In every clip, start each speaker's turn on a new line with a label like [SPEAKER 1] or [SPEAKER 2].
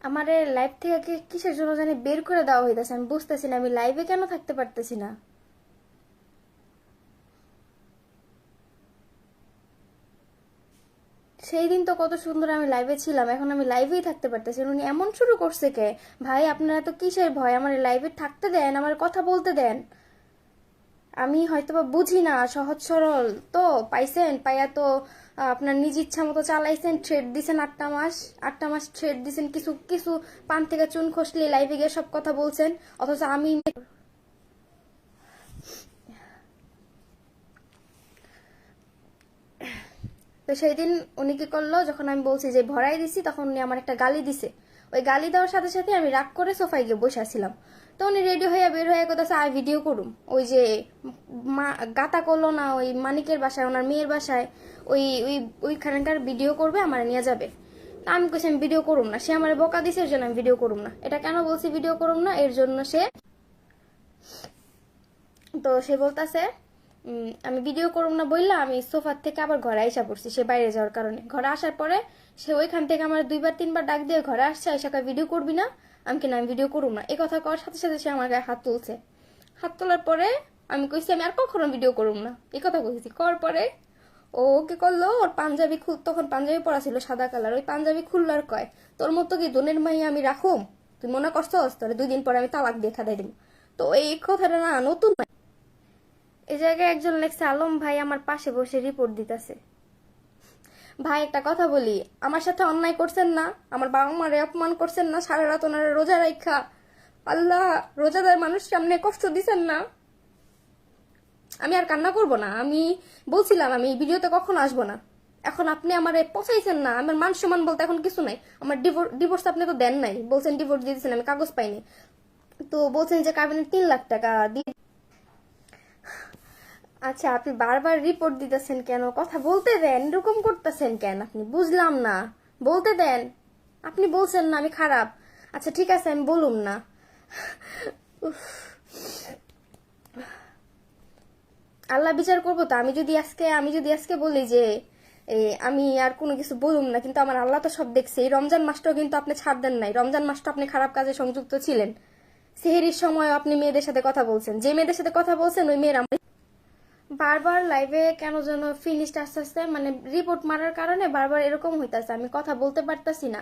[SPEAKER 1] আমারে লাইভ থেকে কিসের জন্য জানি বের করে দেওয়া হইতাছে, আমি বুঝতেছি না আমি লাইভে কেন থাকতে পারতেছি না। সেই দিন তো কত সুন্দর আমি লাইভে ছিলাম, এখন আমি লাইভেই থাকতে পারতেছি না। উনি এমন শুরু করছে কে? ভাই আপনারা তো কিসের ভয়? আমার লাইভে থাকতে দেন, আমার কথা বলতে দেন। আমি হয়তোবা বুঝি না, সহজ সরল তো পাইছেন, পাইয়া তো আপনার নিজ ইচ্ছা মতো চালাইছেন, থ্রেড দিছেন 8টা মাস। 8টা মাস থ্রেড দিছেন, কিছু কিছু পান থেকে চুন খসলে লাইভে গিয়ে সব কথা বলছেন, অথচ আমি তো সেই দিন উনি কি করলো, যখন আমি বলছি যে ভরাই দিছি, তখন উনি আমার একটা গালি দিছে। ওই গালি দেওয়ার সাথে সাথে আমি রাগ করে সোফায় গিয়ে বসে আছিলাম। তো উনি রেডি হয়ে বের হয়ে কোথাও আয় ভিডিও করুম, ওই যে গাতা করলো না ওই মানিকের বাসায়, ওনার মেয়ের বাসায়, ওই ওই ওইখানকার ভিডিও করবে, আমার নিয়ে যাবে। তা আমি কইছি আমি ভিডিও করুম না, সে আমার বকা দিছে, এর জন্য আমি ভিডিও করুম না। এটা কেন বলছি ভিডিও করুম না, এর জন্য সে বলতাছে আমি ভিডিও করব না বললা, আমি সোফার থেকে আবার ঘরে আইসা পড়ছি সে বাইরে যাওয়ার কারণে। ঘরে আসার পরে সে ওইখান থেকে আমার 2-3 বার ডাক দিয়ে ঘরে আসছে, আইসা ভিডিও করবি না? আমি কিনা আমি ভিডিও করব না। এই কথা কওয়ার সাথে সাথে সে আমার গায়ে হাত তুলছে। হাত তোলার পরে আমি কইছি আমি আর কখনো ভিডিও করব না, এই কথা কইছি। করার পরে ও কি করলো, ওর পাঞ্জাবি তখন পাঞ্জাবি পরা ছিল সাদা কালার, ওই পাঞ্জাবি খুললার কয় তোর মতো কি দোনের মাইয়া আমি রাখুম? তুই মনে করছস তোরে 2 দিন পরে আমি তালাক দিয়ে খাদাই দিব? তো এই কথাটা না নতুন। এই জায়গায় একজন লেখছে আলম ভাই আমার পাশে বসে রিপোর্ট দিতেছে। ভাই একটা কথা বলি, আমার সাথে অন্যায় করছেন না, আমার বাবা মারে অপমান করছেন না, সারা রাত ওনারা রোজা রাখা আল্লাহ রোজাদার মানুষ সামনে কষ্ট দিচ্ছেন না। আমি আর কান্না করব না, আমি বলছিলাম আমি ভিডিওতে কখনো আসবো না। এখন আপনি আমার পচাইছেন না, আমার মান সম্মান বলতে এখন কিছু নাই। আমার ডিভোর্স আপনি তো দেন নাই, বলছেন ডিভোর্স দিয়ে দিচ্ছেন, আমি কাগজ পাইনি। তো বলছেন যে কাবিনের 3 লাখ টাকা দিয়ে। আচ্ছা আপনি বারবার রিপোর্ট দিতেছেন কেন? কথা বলতে দেন, এরকম করতেছেন কেন আপনি? বুঝলাম না, বলতে দেন। আপনি বলছেন না আমি খারাপ, আচ্ছা ঠিক আছে আমি বলুম না। আল্লাহ বিচার করবো তো। আমি যদি আজকে বলি যে আমি আর কোনো কিছু বলুম না, কিন্তু আমার আল্লাহ তো সব দেখছে। এই রমজান মাসটাও কিন্তু আপনি ছাড় দেন নাই, রমজান মাসটা আপনি খারাপ কাজে সংযুক্ত ছিলেন। সেহেরির সময় আপনি মেয়েদের সাথে কথা বলছেন, যে মেয়েদের সাথে কথা বলছেন ওই মেয়েরা বারবার লাইভে কেন যেন ফিনিশড আস্তে আস্তে, মানে রিপোর্ট মারার কারণে বারবার এরকম হইতাছে, আমি কথা বলতে পারতাছি না।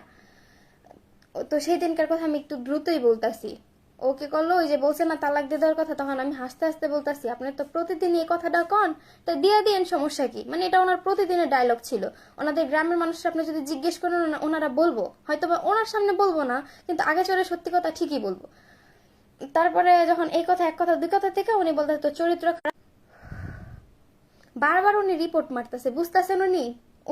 [SPEAKER 1] তো সেই দিনকার কথা আমি একটু দ্রুতই বলতাছি। ও কি করলো, ওই যে বলছে না তালাক দিয়ে দেওয়ার কথা, তখন আমি হাসতে হাসতে বলতাছি আপনি তো প্রতিদিন এই কথাটা কন, তো দিয়ে দিন, সমস্যা কি? মানে এটা ওনার প্রতিদিনের ডায়লগ ছিল। ওনাদের গ্রামের মানুষরা আপনি যদি জিজ্ঞেস করেন ওনারা বলবো, হয়তো বা ওনার সামনে বলবো না, কিন্তু আগে চলে সত্যি কথা ঠিকই বলবো। তারপরে যখন এই কথা এক কথা দুই কথা থেকে উনি বলতে তো চরিত্র খারাপ, বারবার উনি রিপোর্ট মারতেছে, বুঝতেছেন? উনি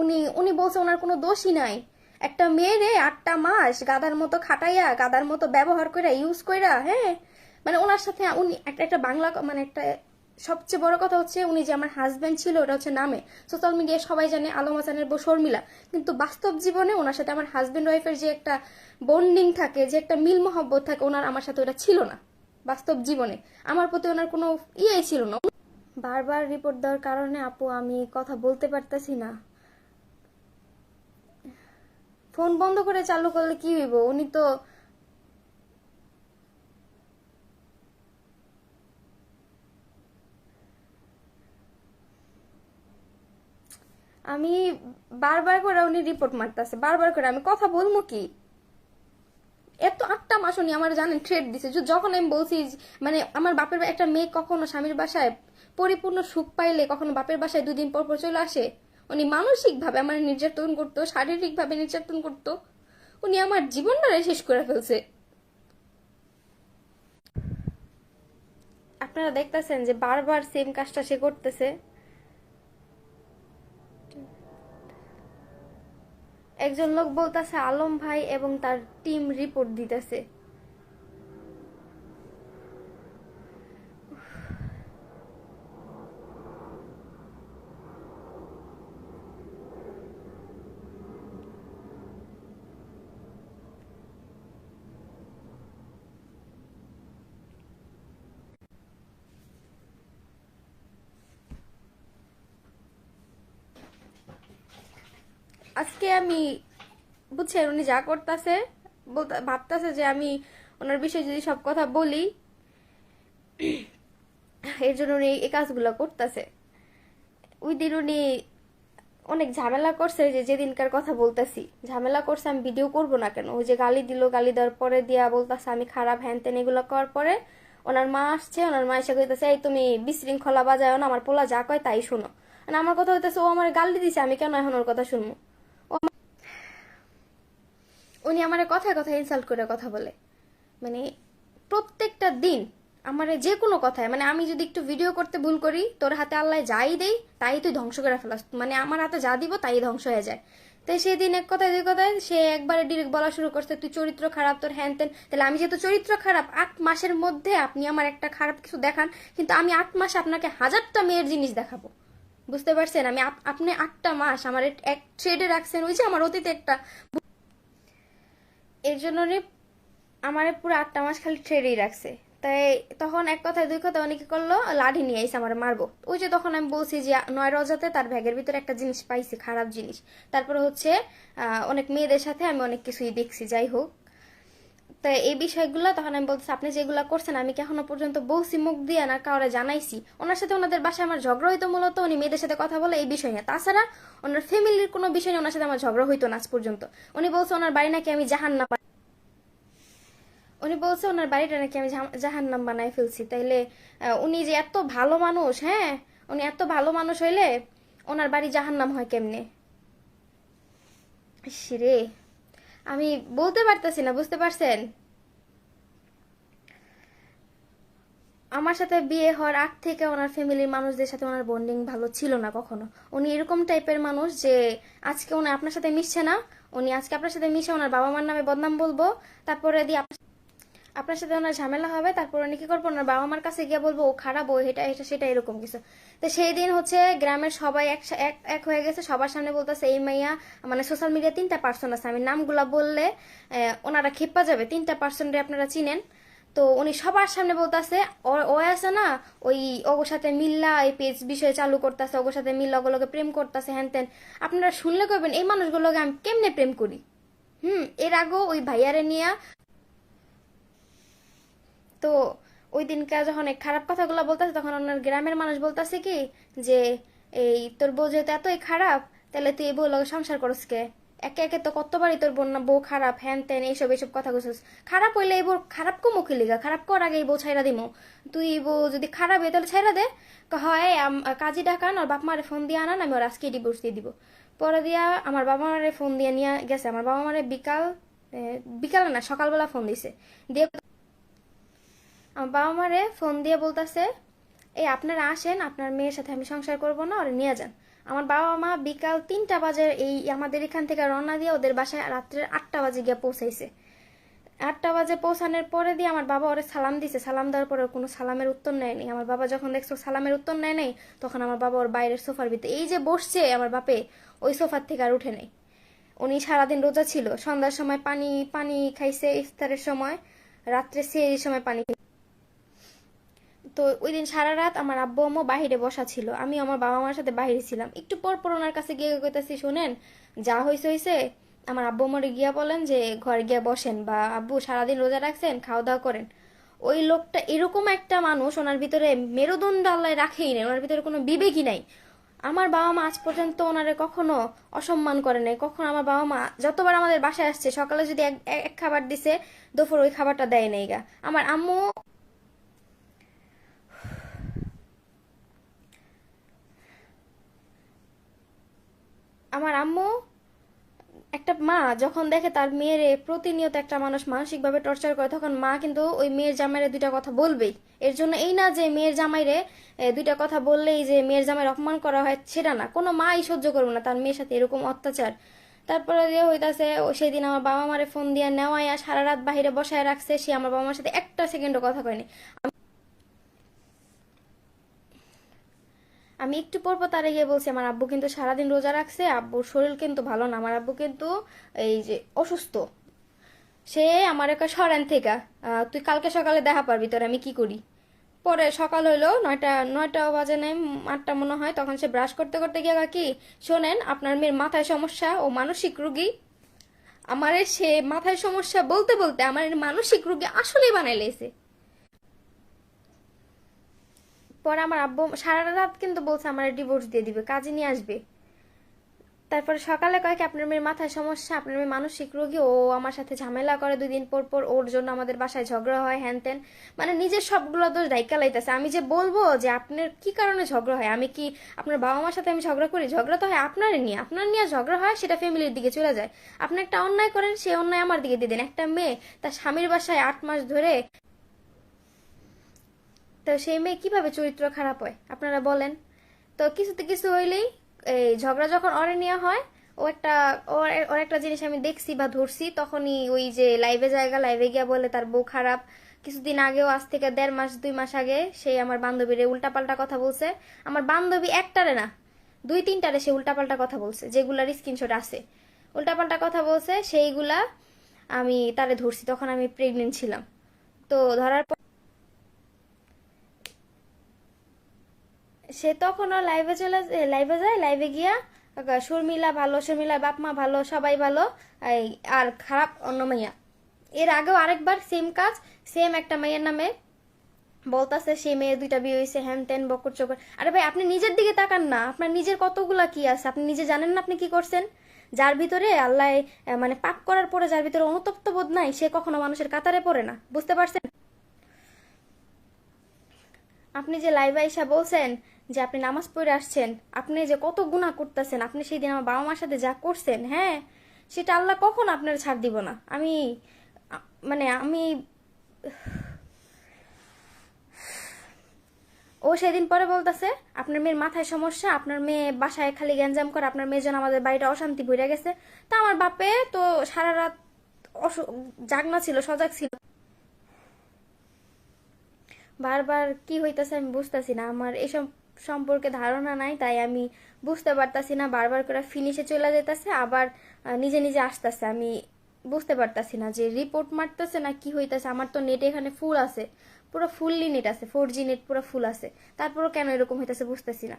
[SPEAKER 1] উনি উনি বলছে ওনার কোনো দোষই নাই। একটা মেয়েরে 8টা মাস গাদার মতো খাটাইয়া, গাদার মতো ব্যবহার কইরা, ইউজ কইরা, হ্যাঁ, মানে ওনার সাথে উনি একটা বাংলা, মানে একটা সবচেয়ে বড় কথা হচ্ছে উনি যে আমার হাজবেন্ড ছিল ওটা হচ্ছে নামে, সোশ্যাল মিডিয়ায় সবাই জানে আলম হাসানের বউ শর্মিলা, কিন্তু বাস্তব জীবনে ওনার সাথে আমার হাজবেন্ড ওয়াইফের যে একটা বন্ডিং থাকে, যে একটা মিল মহব্বত থাকে, ওনার আমার সাথে ওটা ছিল না। বাস্তব জীবনে আমার প্রতি ওনার কোনো ইয়েই ছিল না। বারবার রিপোর্ট দেওয়ার কারণে আপু আমি কথা বলতে পারতেছি না। ফোন বন্ধ করে চালু করলে কি হইব? উনি তো আমি বারবার করে উনি রিপোর্ট মারতেছে, বারবার করে আমি কথা বলবো কি? এত 8টা মাস উনি আমার জানেন থ্রেড দিছে। যখন আমি বলছি মানে আমার বাপের একটা মেয়ে কখনো স্বামীর বাসায় পরিপূর্ণ সুখ পাইলে কখনো বাপের বাসায় 2 দিন পর পর চলে আসে? উনি মানসিক ভাবে আমার নির্যাতন করতো, শারীরিক ভাবে নির্যাতন করতো। উনি আমার জীবনটা শেষ করে ফেলছে। আপনারা দেখতেছেন যে বারবার সেম কাজটা সে করতেছে। একজন লোক বলতেছে আলম ভাই এবং তার টিম রিপোর্ট দিতেছে। আজকে আমি বুঝছেন উনি যা করতেছে, ভাবতেছে যে আমি ওনার বিষয়ে যদি সব কথা বলি, এর জন্য উনি এই কাজগুলো করতেছে। ওই দিন উনি অনেক ঝামেলা করছে, যে যেদিনকার কথা বলতেছি, ঝামেলা করছে আমি ভিডিও করব না কেন। ওই যে গালি দিল, গালি দেওয়ার পরে দিয়া বলতেছে আমি খারাপ, হ্যান তেন এগুলো করার পরে ওনার মা আসছে, ওনার মা এসে কইতেছে এই তুমি বিশৃঙ্খলা বাজায় না, আমার পোলা যা কয় তাই শোনো। মানে আমার কথা হইতেছে ও আমার গালি দিছে, আমি কেন এখন ওর কথা শুনবো? উনি আমার কথায় কথায় ইনসাল্ট করে কথা বলে, মানে প্রত্যেকটা দিন আমার যে কোনো কথায়, মানে আমি যদি একটু ভিডিও করতে ভুল করি, তোর হাতে আল্লাহ যাই দেই তাই তুই ধ্বংস করে ফেলাস, মানে আমার হাতে যা দিব তাই ধ্বংস হয়ে যায়। তাই সেদিন এক কথায় দুই কথায় সে একবারে ডিরেক্ট বলা শুরু করছে তুই চরিত্র খারাপ, তোর হ্যান তেন। তাহলে আমি যেহেতু চরিত্র খারাপ, 8 মাসের মধ্যে আপনি আমার একটা খারাপ কিছু দেখান, কিন্তু আমি 8 মাস আপনাকে 1000টা মেয়ের জিনিস দেখাবো। বুঝতে পারছেন? আমি আপনি 8টা মাস আমার এক ট্রেডে রাখছেন, ওই যে আমার অতীতে একটা, এর জন্য আমার পুরো 8টা মাস খালি ট্রেডেই রাখছে। তাই তখন এক কথায় দুই কথা অনেকে করলো, লাঠি নিয়ে আইসে আমার মারবো। ওই যে তখন আমি বলছি যে 9 রোজাতে তার ব্যাগের ভিতরে একটা জিনিস পাইছি, খারাপ জিনিস। তারপরে হচ্ছে অনেক মেয়েদের সাথে আমি অনেক কিছুই দেখছি, যাই হোক। তাই এই বিষয়গুলো তখন আমি বলতেছি আপনি যেগুলো করছেন আমি কি এখনো পর্যন্ত বলছি মুখ দিয়ে, না কাউরে জানাইছি? ওনার সাথে ওনাদের বাসায় আমার ঝগড়া হইতো, মূলত উনি মেয়েদের সাথে কথা বলে এই বিষয় নিয়ে। তাছাড়া ওনার ফ্যামিলির কোনো বিষয় নিয়ে ওনার সাথে আমার ঝগড়া হইতো না আজ পর্যন্ত। উনি বলছে ওনার বাড়ি নাকি আমি জাহান্নাম, উনি বলছে ওনার বাড়িটা নাকি আমি জাহান্নাম বানাই ফেলছি। তাইলে উনি যে এত ভালো মানুষ, হ্যাঁ উনি এত ভালো মানুষ হইলে ওনার বাড়ি জাহান্নাম হয় কেমনে? রে, আমি বলতে পারতেছি না, বুঝতে পারছেন? আমার সাথে বিয়ে হওয়ার আগ থেকে ওনার ফ্যামিলির মানুষদের সাথে ওনার বন্ডিং ভালো ছিল না কখনো। উনি এরকম টাইপের মানুষ যে আজকে উনি আপনার সাথে মিশছে না, উনি আজকে আপনার সাথে মিশে ওনার বাবা মার নামে বদনাম বলবো, তারপরে দিয়ে আপনার সাথে ওনার ঝামেলা হবে, তারপর উনি কি করবো ওনার বাবা মার কাছে গিয়ে বলবো ও খারাপ, ও এটা এটা সেটা এরকম কিছু। তো সেই দিন হচ্ছে গ্রামের সবাই এক এক এক হয়ে গেছে, সবার সামনে বলতেছে এই মাইয়া, মানে সোশ্যাল মিডিয়া 3টা পার্সন আছে, আমি নামগুলা বললে ওনারা খেপা যাবে, 3টা পার্সনরে আপনারা চিনেন। তো উনি সবার সামনে বলতেছে ও আছে না, ওই ওগোর সাথে মিল্লা এই পেজ বিষয়ে চালু করতেছে, ওগোর সাথে মিল্লা ওগুলোকে প্রেম করতেছে, হ্যান তেন। আপনারা শুনলে করবেন এই মানুষগুলোকে আমি কেমনে প্রেম করি। এর আগেও ওই ভাইয়ারে নিয়ে, তো ওই দিনকার যখন এই খারাপ কথাগুলো বলতেছে তখন ওনার গ্রামের মানুষ বলতেছে কি যে এই তোর বউ যেহেতু এতই খারাপ, তাহলে তুই এই বউ লগে সংসার করস কে? একে একে তো কতবারই তোর বোন না বউ খারাপ, হ্যান তেন এইসব এইসব কথা বলছিস। খারাপ হইলে এই বউ খারাপ কো মুখে লিগা, খারাপ কর আগে এই বউ ছাইরা দিমো। তুই এই বউ যদি খারাপ হয় তাহলে ছাইরা দে। হয় কাজী ডাকান আর বাপ মারে ফোন দিয়ে আনান, আমি ওর আজকে ডিভোর্স দিয়ে দিব। পরে দিয়া আমার বাবা মারে ফোন দিয়ে নিয়ে গেছে, আমার বাবা মারে বিকাল না সকালবেলা ফোন দিছে, দিয়ে আমার বাবা মারে ফোন দিয়ে বলতেছে এই আপনারা আসেন, আপনার মেয়ের সাথে আমি সংসার করব না, ওরে নিয়ে যান। আমার বাবা মা বিকাল 3টা বাজে এই আমাদের এখান থেকে রওনা দিয়ে ওদের বাসায় রাত্রে 8টা বাজে গিয়ে পৌঁছাইছে। 8টা বাজে পৌঁছানোর পরে দিয়ে আমার বাবা ওরে সালাম দিছে, সালাম দেওয়ার পরে কোনো সালামের উত্তর নেয়নি। আমার বাবা যখন দেখছো সালামের উত্তর নেয় নাই, তখন আমার বাবা ওর বাইরের সোফার ভিতরে এই যে বসছে আমার বাপে, ওই সোফার থেকে আর উঠে নেই। উনি সারাদিন রোজা ছিল, সন্ধ্যার সময় পানি পানি খাইছে, ইফতারের সময়, রাত্রে সেহরির সময় পানি। তো ওই দিন সারা রাত আমার আব্বু আম্মু বাহিরে বসা ছিল, আমি আমার বাবা মার সাথে বাহিরে ছিলাম। একটু পর পর ওনার কাছে গিয়ে কইতাছি শোনেন যা হয়েছে হয়েছে, আমার আব্বু আম্মুরে গিয়া বলেন যে ঘরে গিয়া বসেন, বা আব্বু সারাদিন রোজা রাখছেন খাওয়া দাওয়া করেন। ওই লোকটা এরকম একটা মানুষ, ওনার ভিতরে মেরুদণ্ড আল্লাহ রাখেই নেই, ওনার ভিতরে কোনো বিবেকই নাই। আমার বাবা মা আজ পর্যন্ত ওনারে কখনো অসম্মান করে নাই। কখনো আমার বাবা মা যতবার আমাদের বাসায় আসছে, সকালে যদি এক এক খাবার দিছে, দুপুর ওই খাবারটা দেয় নাই গা। আমার আম্মু, আমার আম্মু একটা মা যখন দেখে তার মেয়ের প্রতিনিয়ত একটা মানুষ মানসিকভাবে টর্চার করে, তখন মা কিন্তু ওই মেয়ের জামাইরে 2টা কথা বলবেই। এর জন্য এই না যে মেয়ের জামাইরে 2টা কথা বললেই যে মেয়ের জামাইয়ের অপমান করা হয়, সেটা না। কোনো মাই সহ্য করবে না তার মেয়ের সাথে এরকম অত্যাচার। তারপরে যে হইতাছে সেদিন আমার বাবা মারে ফোন দিয়ে নেওয়ায় সারা রাত বাহিরে বসায় রাখছে, সে আমার বাবা মার সাথে একটা সেকেন্ডও কথা কয়নি। আমি একটু পর পর তারে গিয়ে বলছি আমার আব্বু কিন্তু সারাদিন রোজা রাখছে, আব্বুর শরীর কিন্তু ভালো না, আমার আব্বু কিন্তু এই যে অসুস্থ। সে আমার একটা সরেন থেকে তুই কালকে সকালে দেখা পারবি তোর আমি কি করি। পরে সকাল হইলো 9টা বাজে নাই, 8টা মনে হয়, তখন সে ব্রাশ করতে করতে গিয়ে কি শোনেন আপনার মেয়ের মাথায় সমস্যা, ও মানসিক রুগী, আমারে সে মাথায় সমস্যা বলতে বলতে আমার মানসিক রোগী আসলেই বানাই লেছে। পরে আমার আব্বু সারা রাত কিন্তু বলছে আমার ডিভোর্স দিয়ে দিবে, কাজে নিয়ে আসবে। তারপরে সকালে কয় কি আপনার মেয়ের মাথায় সমস্যা, আপনার মেয়ে মানসিক রোগী, ও আমার সাথে ঝামেলা করে 2 দিন পর পর, ওর জন্য আমাদের বাসায় ঝগড়া হয়, হ্যান ত্যান। মানে নিজের সবগুলো দোষ দায়িকা লাইতেছে। আমি যে বলবো যে আপনার কি কারণে ঝগড়া হয়, আমি কি আপনার বাবা মার সাথে আমি ঝগড়া করি? ঝগড়া তো হয় আপনারই নিয়ে, আপনার নিয়ে ঝগড়া হয়, সেটা ফ্যামিলির দিকে চলে যায়। আপনি একটা অন্যায় করেন, সে অন্যায় আমার দিকে দিয়ে দেন। একটা মেয়ে তার স্বামীর বাসায় 8 মাস ধরে, তো সেই মেয়ে কিভাবে চরিত্র খারাপ হয় আপনারা বলেন? তো কিছুতে কিছু হইলেই এই ঝগড়া যখন অরে নেওয়া হয়, ও একটা ওর একটা জিনিস আমি দেখছি বা ধরছি, তখনই ওই যে লাইভে গিয়া বলে তার বউ খারাপ। কিছুদিন আগেও, আজ থেকে 1.5 মাস 2 মাস আগে, সেই আমার বান্ধবীরে উল্টাপাল্টা কথা বলছে। আমার বান্ধবী একটারে না, 2-3টারে সে উল্টাপাল্টা কথা বলছে, যেগুলার স্ক্রিনশট আছে। উল্টাপাল্টা কথা বলছে, সেইগুলা আমি তারে ধরছি, তখন আমি প্রেগনেন্ট ছিলাম। তো ধরার পর সে তখনও লাইভে যায়, লাইভে গিয়া শর্মিলা ভালো, শর্মিলার বাপ মা ভালো, সবাই ভালো, এই আর খারাপ অন্য মাইয়া। এর আগেও আরেকবার সেম কাজ, সেম একটা মাইয়ের নামে বলতাছে সে মেয়ে 2টা বিয়ে হয়েছে, হ্যান ত্যান বকর চকর। আরে ভাই, আপনি নিজের দিকে তাকান না, আপনার নিজের কতগুলা কি আছে আপনি নিজে জানেন না আপনি কি করছেন? যার ভিতরে আল্লাহ মানে পাপ করার পরে যার ভিতরে অনুতপ্ত বোধ নাই, সে কখনো মানুষের কাতারে পড়ে না, বুঝতে পারছেন? আপনি যে লাইভে আইসা বলছেন যে আপনি নামাজ পড়ে আসছেন, আপনি যে কত গুনাহ করতেছেন, আপনি সেই দিন আমার বাবা মার সাথে যা করছেন, হ্যাঁ, সেটা আল্লাহ কখন আপনার ছাড় দিব না। মানে আমি, ও সেদিন পরে বলতেছে আপনার মেয়ের মাথায় সমস্যা, আপনার মেয়ে বাসায় খালি গ্যাঞ্জাম করে, আপনার মেয়ের জন্য আমাদের বাড়িটা অশান্তি ভরে গেছে। তা আমার বাপে তো সারা রাত জাগনা ছিল, সজাগ ছিল। বারবার কি হইতাছে আমি বুঝতেছি না, আমার এসব সম্পর্কে ধারণা নাই, তাই আমি বুঝতে পারতাছি না। বারবার করে ফিনিশে চলে যেতেছে, আবার নিজে নিজে আসতেছে। আমি বুঝতে পারতাছি না যে রিপোর্ট মারতেছে না কি হইতাছে। আমার তো নেট এখানে ফুল আছে, পুরো ফুললি নেট আছে, 4G নেট পুরো ফুল আছে, তারপরও কেন এরকম হইতাছে বুঝতেছি না।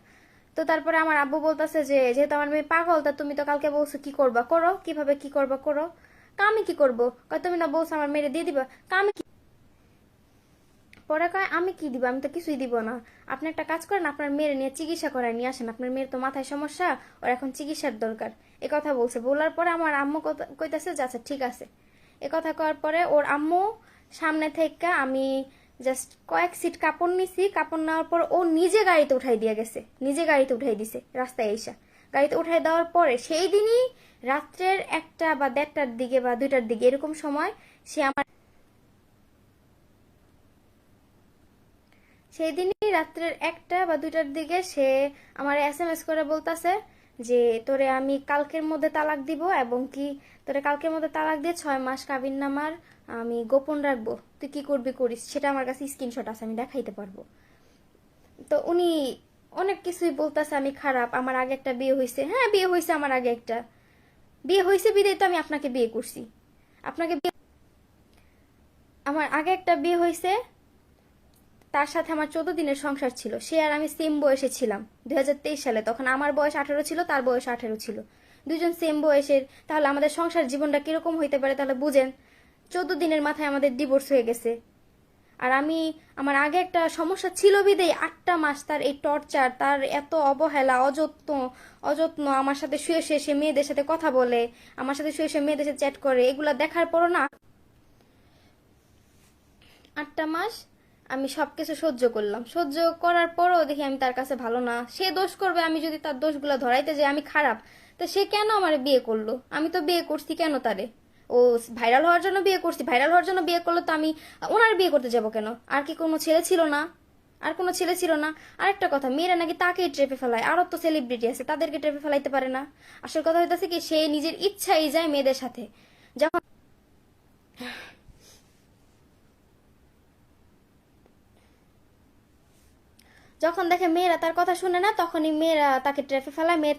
[SPEAKER 1] তো তারপরে আমার আব্বু বলতেছে যে যেহেতু আমার মেয়ে পাগল, তা তুমি তো কালকে বলছো কি করবা করো, কিভাবে কি করবা করো। আমি কি করবো? কয় তুমি না বলছো আমার মেয়েরে দিয়ে দিবা। আমি পরে কয় আমি কি দিব, আমি তো কিছুই দিব না। আপনি একটা কাজ করেন, আপনার মেয়ের নিয়ে চিকিৎসা করায় নিয়ে আসেন, আপনার মেয়ের তো মাথায় সমস্যা, ওর এখন চিকিৎসার দরকার। এ কথা বলছে। বলার পরে আমার আম্মু কইতাছে যে আচ্ছা ঠিক আছে। এ কথা করার পরে ওর আম্মু সামনে থেকে আমি জাস্ট কয়েক সিট কাপড় নিছি, কাপড় নেওয়ার পর ও নিজে গাড়িতে উঠাই দিয়ে গেছে, নিজে গাড়িতে উঠাই দিছে রাস্তায় এসে। গাড়িতে উঠাই দেওয়ার পরে সেই দিনই রাত্রের 1টা বা 1:30টার দিকে বা 2টার দিকে এরকম সময় সে আমার, সেই দিনই রাত্রের 1টা বা 2টার দিকে সে আমার SMS করে বলতাছে যে তোরে আমি কালকের মধ্যে তালাক দিব, এবং কি তোরে কালকের মধ্যে তালাক দিয়ে 6 মাস কাবিন নামার আমি গোপন রাখবো, তুই কি করবি করিস। সেটা আমার কাছে স্ক্রিনশট আছে, আমি দেখাইতে পারবো। তো উনি অনেক কিছুই বলতাছে আমি খারাপ, আমার আগে একটা বিয়ে হয়েছে। হ্যাঁ, বিয়ে হয়েছে, আমার আগে একটা বিয়ে হয়েছে, বিদায় তো আমি আপনাকে বিয়ে করছি। আপনাকে আমার আগে একটা বিয়ে হয়েছে, তার সাথে আমার 14 দিনের সংসার ছিল। সে আর আমি সেম বয়সে ছিলাম 2023 সালে, তখন আমার বয়স 18 ছিল, তার বয়স 18 ছিল, দুজন সেম বয়সের। তাহলে আমাদের সংসার জীবনটা কিরকম হইতে পারে তাহলে বুঝেন। 14 দিনের মাথায় আমাদের ডিভোর্স হয়ে গেছে। আর আমি, আমার আগে একটা সমস্যা ছিল বিদেই 8টা মাস তার এই টর্চার, তার এত অবহেলা, অযত্ন অযত্ন, আমার সাথে শুয়ে শুয়ে সে মেয়েদের সাথে কথা বলে, আমার সাথে শুয়ে শুয়ে মেয়েদের সাথে চ্যাট করে, এগুলা দেখার পরও না, 8টা মাস আমি সবকিছু সহ্য করলাম। সহ্য করার পরও দেখি আমি তার কাছে ভালো না। সে দোষ করবে, আমি যদি তার দোষগুলো ধরাইতে যাই আমি খারাপ, তো সে কেন আমার বিয়ে করলো? আমি তো বিয়ে করছি কেন তারে? ও ভাইরাল হওয়ার জন্য বিয়ে করছি, ভাইরাল হওয়ার জন্য বিয়ে করলো, তো আমি ওনার বিয়ে করতে যাব কেন? আর কি কোনো ছেলে ছিল না? আর কোনো ছেলে ছিল না? আরেকটা কথা, মেয়েরা নাকি তাকেই ট্রেপে ফেলায়, আরো তো সেলিব্রিটি আছে, তাদেরকে ট্রেপে ফেলাইতে পারে না? আসল কথা হইতাছে কি, সে নিজের ইচ্ছাই যায় মেয়েদের সাথে। যখন যখন দেখে মেয়েরা তার কথা শুনে না, তখনই মেয়েরা তাকে ট্রেফে ফেলায়। মেয়ে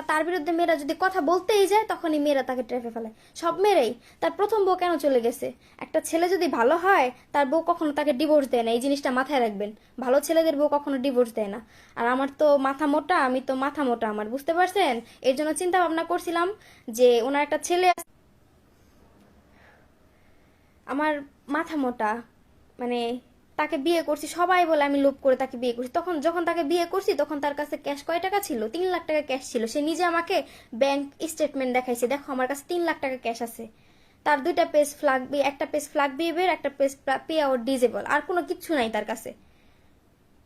[SPEAKER 1] তার বিরুদ্ধে মেয়েরা যদি কথা বলতেই যায়, তখনই মেয়েরা তাকে ট্রেফে ফেলায়। সব মেয়েরাই। তার প্রথম বউ কেন চলে গেছে? একটা ছেলে যদি ভালো হয়, তার বউ কখনো তাকে ডিভোর্স দেয় না, এই জিনিসটা মাথায় রাখবেন। ভালো ছেলেদের বউ কখনো ডিভোর্স দেয় না। আর আমার তো মাথা মোটা, আমি তো মাথা মোটা আমার, বুঝতে পারছেন? এর জন্য চিন্তা ভাবনা করছিলাম যে ওনার একটা ছেলে আমার মাথা মোটা, মানে তাকে বিয়ে করছি সবাই বলে আমি লোভ করে তাকে বিয়ে করছি। তখন যখন তাকে বিয়ে করছি তখন তার কাছে ক্যাশ কয় টাকা ছিল? 3 লাখ টাকা ক্যাশ ছিল। সে নিজে আমাকে ব্যাংক স্টেটমেন্ট দেখাইছে, দেখো আমার কাছে 3 লাখ টাকা ক্যাশ আছে। তার 2টা পেজ ফ্ল্যাগ, একটা পেজ ফ্ল্যাগ বিহেভিয়ার, একটা পেজ পে আউট ডিজেবল, আর কোনো কিচ্ছু নাই তার কাছে।